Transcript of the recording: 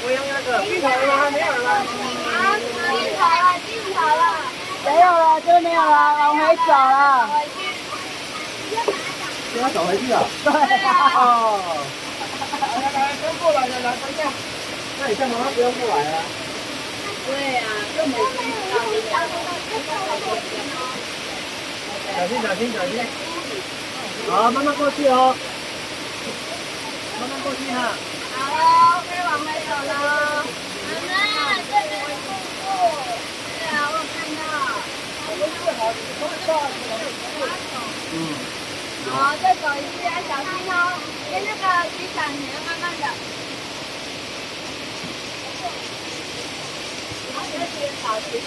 我用那个镜头了吗？还没有了吗？啊，镜头了，镜头了。没有了，就没有了，往回走了。现在走回去了。对啊。哦。来，跟过来的来分下。那你像妈妈不用过来啊？对呀，就每天到这边。小心，小心，小心。好，慢慢过去哦。慢慢过去哈。好喽，可以往回走喽。妈妈，这边是瀑布。对啊，我有看到。嗯。好，再走一次要小心哦，跟那个机场你要慢慢的。好，这边好，谢谢。